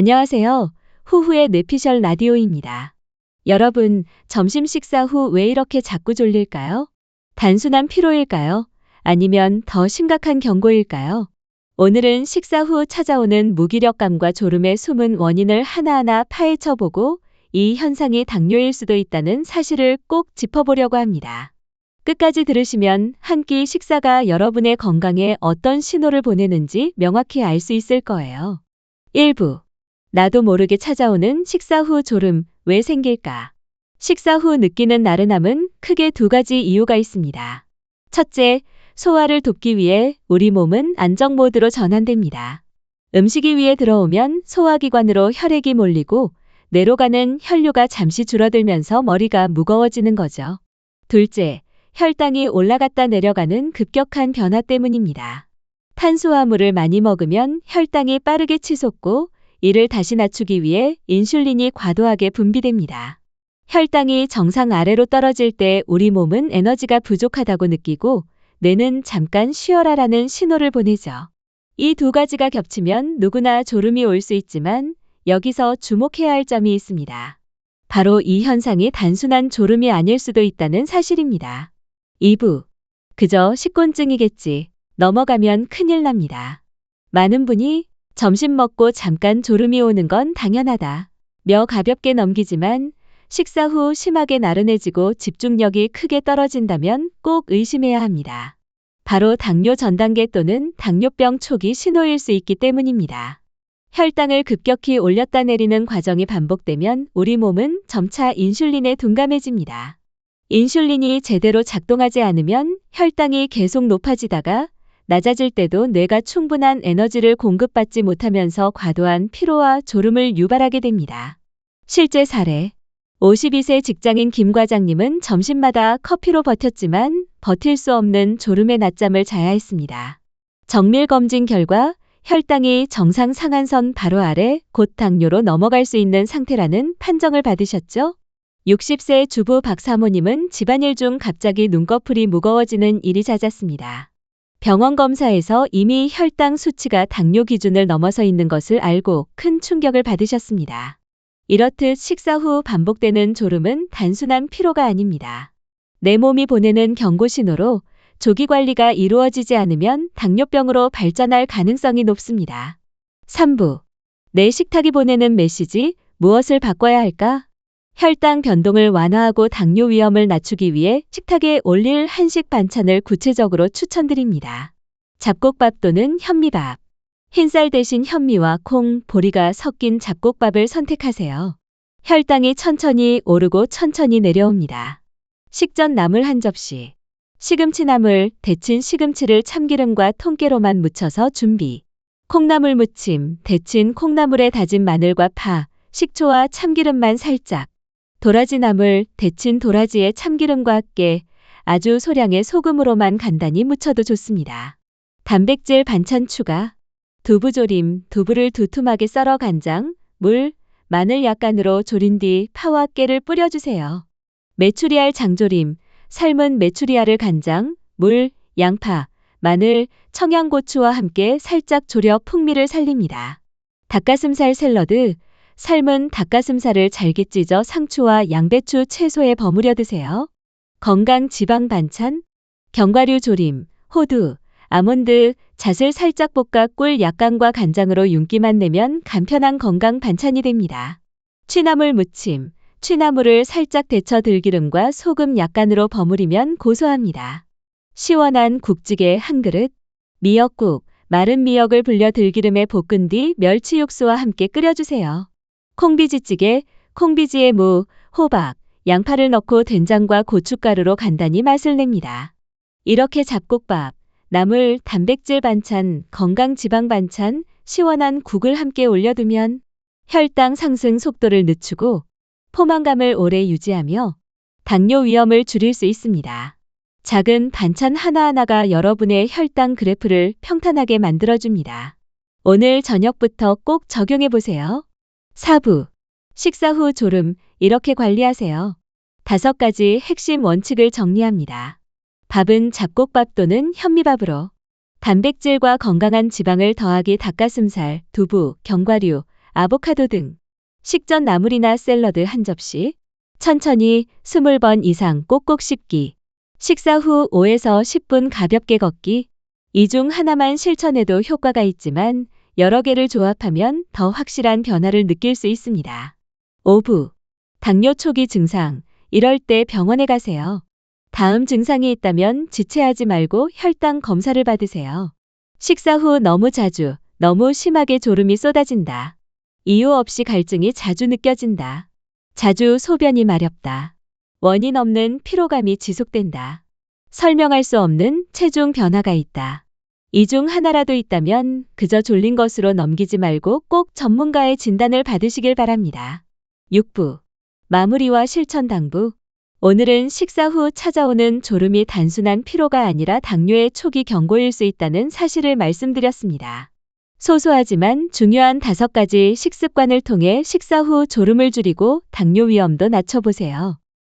안녕하세요. 후후의 뇌피셜 라디오입니다. 여러분, 점심 식사 후 왜 이렇게 자꾸 졸릴까요? 단순한 피로일까요? 아니면 더 심각한 경고일까요? 오늘은 식사 후 찾아오는 무기력감과 졸음의 숨은 원인을 하나하나 파헤쳐보고 이 현상이 당뇨일 수도 있다는 사실을 꼭 짚어보려고 합니다. 끝까지 들으시면 한 끼 식사가 여러분의 건강에 어떤 신호를 보내는지 명확히 알 수 있을 거예요. 1부. 나도 모르게 찾아오는 식사 후 졸음, 왜 생길까? 식사 후 느끼는 나른함은 크게 두 가지 이유가 있습니다. 첫째, 소화를 돕기 위해 우리 몸은 안정 모드로 전환됩니다. 음식이 위에 들어오면 소화기관으로 혈액이 몰리고 뇌로 가는 혈류가 잠시 줄어들면서 머리가 무거워지는 거죠. 둘째, 혈당이 올라갔다 내려가는 급격한 변화 때문입니다. 탄수화물을 많이 먹으면 혈당이 빠르게 치솟고 이를 다시 낮추기 위해 인슐린이 과도하게 분비됩니다. 혈당이 정상 아래로 떨어질 때 우리 몸은 에너지가 부족하다고 느끼고 뇌는 잠깐 쉬어라라는 신호를 보내죠. 이 두 가지가 겹치면 누구나 졸음이 올 수 있지만 여기서 주목해야 할 점이 있습니다. 바로 이 현상이 단순한 졸음이 아닐 수도 있다는 사실입니다. 2부. 그저 식곤증이겠지. 넘어가면 큰일 납니다. 많은 분이 점심 먹고 잠깐 졸음이 오는 건 당연하다 며 가볍게 넘기지만 식사 후 심하게 나른해지고 집중력이 크게 떨어진다면 꼭 의심해야 합니다. 바로 당뇨 전 단계 또는 당뇨병 초기 신호일 수 있기 때문입니다. 혈당을 급격히 올렸다 내리는 과정이 반복되면 우리 몸은 점차 인슐린에 둔감해집니다. 인슐린이 제대로 작동하지 않으면 혈당이 계속 높아지다가 낮아질 때도 뇌가 충분한 에너지를 공급받지 못하면서 과도한 피로와 졸음을 유발하게 됩니다. 실제 사례. 52세 직장인 김 과장님은 점심마다 커피로 버텼지만 버틸 수 없는 졸음의 낮잠을 자야 했습니다. 정밀 검진 결과 혈당이 정상 상한선 바로 아래 곧 당뇨로 넘어갈 수 있는 상태라는 판정을 받으셨죠? 60세 주부 박 사모님은 집안일 중 갑자기 눈꺼풀이 무거워지는 일이 잦았습니다. 병원 검사에서 이미 혈당 수치가 당뇨 기준을 넘어서 있는 것을 알고 큰 충격을 받으셨습니다. 이렇듯 식사 후 반복되는 졸음은 단순한 피로가 아닙니다. 내 몸이 보내는 경고 신호로 조기 관리가 이루어지지 않으면 당뇨병으로 발전할 가능성이 높습니다. 3부. 내 식탁이 보내는 메시지, 무엇을 바꿔야 할까? 혈당 변동을 완화하고 당뇨 위험을 낮추기 위해 식탁에 올릴 한식 반찬을 구체적으로 추천드립니다. 잡곡밥 또는 현미밥. 흰쌀 대신 현미와 콩, 보리가 섞인 잡곡밥을 선택하세요. 혈당이 천천히 오르고 천천히 내려옵니다. 식전 나물 한 접시. 시금치 나물, 데친 시금치를 참기름과 통깨로만 무쳐서 준비. 콩나물 무침, 데친 콩나물에 다진 마늘과 파, 식초와 참기름만 살짝. 도라지 나물, 데친 도라지에 참기름과 깨, 아주 소량의 소금으로만 간단히 무쳐도 좋습니다. 단백질 반찬 추가. 두부조림, 두부를 두툼하게 썰어 간장, 물, 마늘 약간으로 졸인 뒤 파와 깨를 뿌려주세요. 메추리알 장조림, 삶은 메추리알을 간장, 물, 양파, 마늘, 청양고추와 함께 살짝 졸여 풍미를 살립니다. 닭가슴살 샐러드, 삶은 닭가슴살을 잘게 찢어 상추와 양배추 채소에 버무려 드세요. 건강 지방 반찬, 견과류 조림, 호두, 아몬드, 잣을 살짝 볶아 꿀 약간과 간장으로 윤기만 내면 간편한 건강 반찬이 됩니다. 취나물 무침, 취나물을 살짝 데쳐 들기름과 소금 약간으로 버무리면 고소합니다. 시원한 국찌개 한 그릇, 미역국, 마른 미역을 불려 들기름에 볶은 뒤 멸치 육수와 함께 끓여주세요. 콩비지찌개, 콩비지에 무, 호박, 양파를 넣고 된장과 고춧가루로 간단히 맛을 냅니다. 이렇게 잡곡밥, 나물, 단백질 반찬, 건강 지방 반찬, 시원한 국을 함께 올려두면 혈당 상승 속도를 늦추고 포만감을 오래 유지하며 당뇨 위험을 줄일 수 있습니다. 작은 반찬 하나하나가 여러분의 혈당 그래프를 평탄하게 만들어줍니다. 오늘 저녁부터 꼭 적용해보세요. 4부. 식사 후 졸음, 이렇게 관리하세요. 5가지 핵심 원칙을 정리합니다. 밥은 잡곡밥 또는 현미밥으로. 단백질과 건강한 지방을 더하기 닭가슴살, 두부, 견과류, 아보카도 등. 식전 나물이나 샐러드 한 접시. 천천히 20번 이상 꼭꼭 씹기. 식사 후 5에서 10분 가볍게 걷기. 이 중 하나만 실천해도 효과가 있지만 여러 개를 조합하면 더 확실한 변화를 느낄 수 있습니다. 오부. 당뇨 초기 증상. 이럴 때 병원에 가세요. 다음 증상이 있다면 지체하지 말고 혈당 검사를 받으세요. 식사 후 너무 자주, 너무 심하게 졸음이 쏟아진다. 이유 없이 갈증이 자주 느껴진다. 자주 소변이 마렵다. 원인 없는 피로감이 지속된다. 설명할 수 없는 체중 변화가 있다. 이 중 하나라도 있다면 그저 졸린 것으로 넘기지 말고 꼭 전문가의 진단을 받으시길 바랍니다. 6부. 마무리와 실천 당부. 오늘은 식사 후 찾아오는 졸음이 단순한 피로가 아니라 당뇨의 초기 경고일 수 있다는 사실을 말씀드렸습니다. 소소하지만 중요한 5가지 식습관을 통해 식사 후 졸음을 줄이고 당뇨 위험도 낮춰보세요.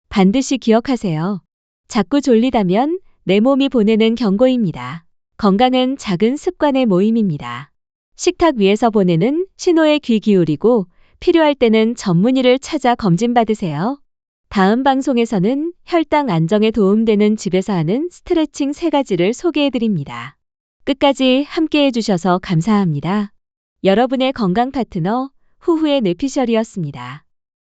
반드시 기억하세요. 자꾸 졸리다면 내 몸이 보내는 경고입니다. 건강은 작은 습관의 모임입니다. 식탁 위에서 보내는 신호에 귀 기울이고 필요할 때는 전문의를 찾아 검진받으세요. 다음 방송에서는 혈당 안정에 도움되는 집에서 하는 스트레칭 3가지를 소개해드립니다. 끝까지 함께해 주셔서 감사합니다. 여러분의 건강 파트너 후후의 뇌피셜이었습니다.